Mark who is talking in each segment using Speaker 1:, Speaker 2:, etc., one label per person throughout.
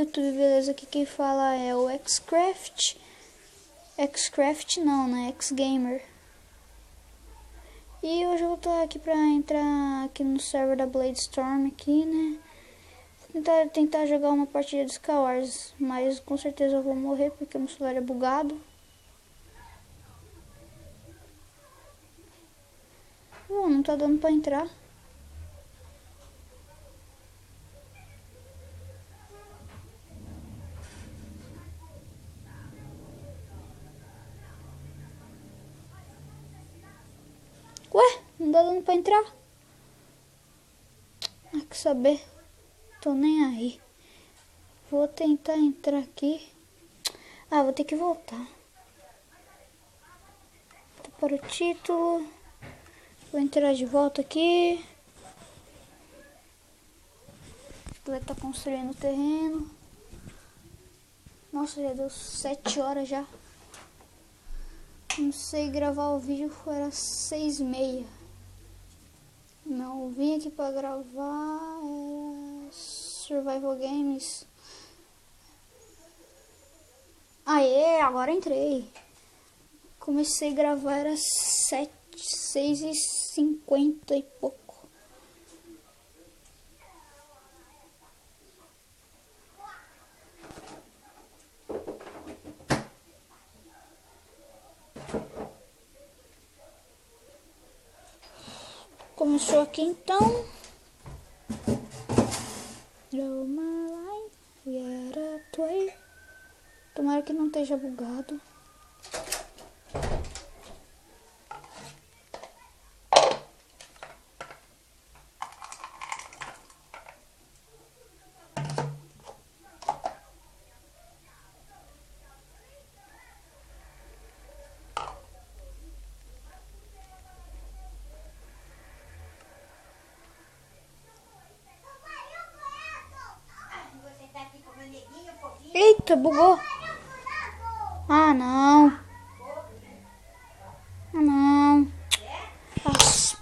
Speaker 1: YouTube, beleza? Aqui quem fala é o Xcraft. Xcraft não, né? Xgamer. E hoje eu vou estar aqui pra entrar aqui no server da Bladestorm aqui, né? Tentar jogar uma partida de Skywars, mas com certeza eu vou morrer porque meu celular é bugado. Não tá dando pra entrar. Ué, não tá dando pra entrar? Ah, quer saber? Tô nem aí. Vou tentar entrar aqui. Ah, vou ter que voltar. Tá para o título. Vou entrar de volta aqui. Ele tá construindo o terreno. Nossa, já deu 7 horas já. Comecei a gravar o vídeo, era 6h30. Não vim aqui pra gravar, era Survival Games. Aê, agora entrei. Comecei a gravar, era 6h50 e pouco. Começou aqui então. Draw my line, get up way. Tomara que não esteja bugado. Eita, bugou. Ah, não. Ah, não. Nossa.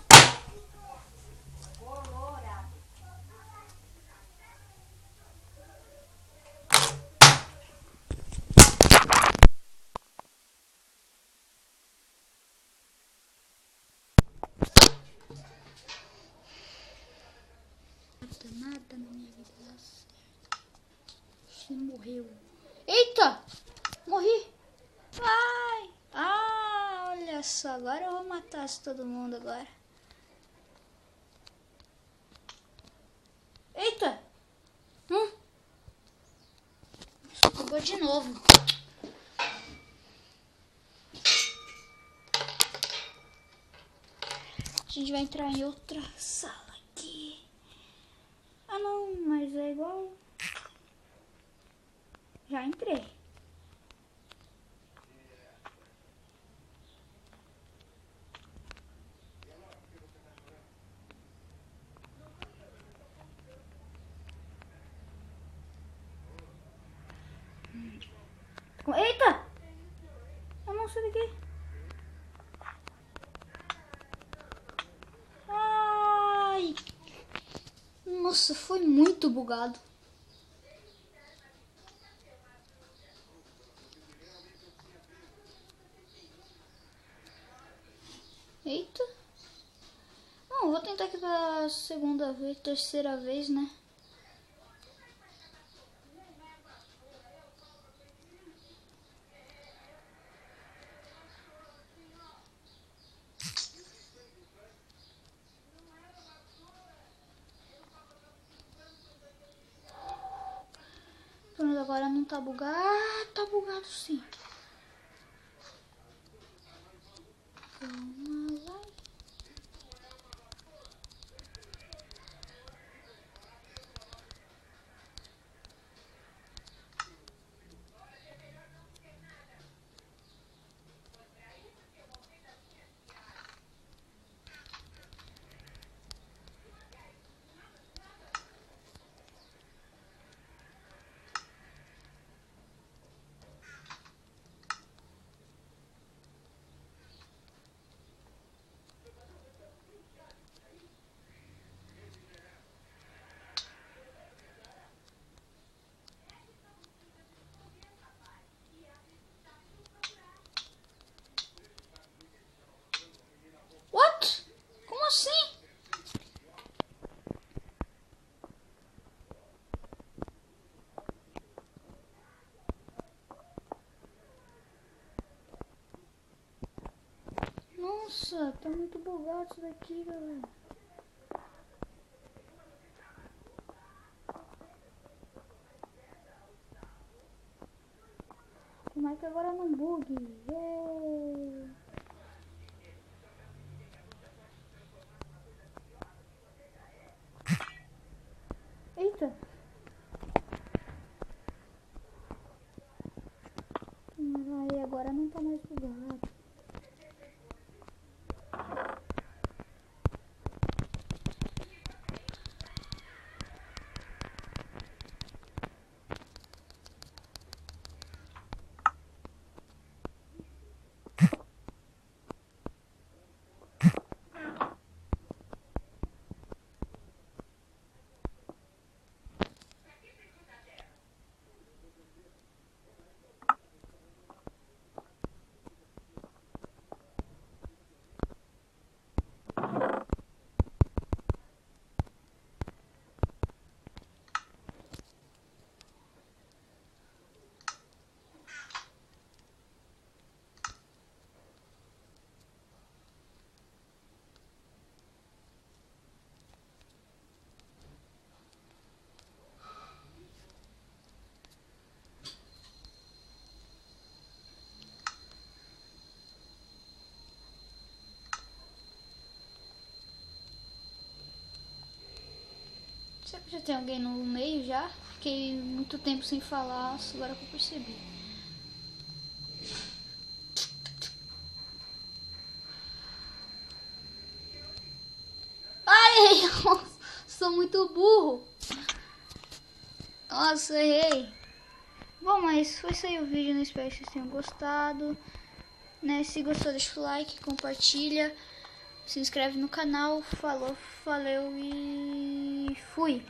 Speaker 1: Nada na minha vida dá certo. Você morreu. Eita! Morri! Ai! Ah, olha só, agora eu vou matar todo mundo agora. Eita! Bugou de novo. A gente vai entrar em outra sala aqui. Ah não, mas é igual. Já entrei. Eita! Eu não sei daqui. Ai! Nossa, foi muito bugado. Eita! Não, vou tentar aqui pela segunda vez, terceira vez, né? Pronto, agora não tá bugado. Ah, tá bugado sim. Vamos lá. Nossa, tá muito bugado isso daqui, galera. Tomara que agora não bugue. Yeah. Eita. Aí agora não tá mais bugado. Será que já tem alguém no meio já? Fiquei muito tempo sem falar, agora que eu percebi. Ai, eu sou muito burro. Nossa, errei. Bom, mas foi isso aí o vídeo, né? Espero que vocês tenham gostado. Né? Se gostou, deixa o like, compartilha. Se inscreve no canal. Falou, valeu e fui.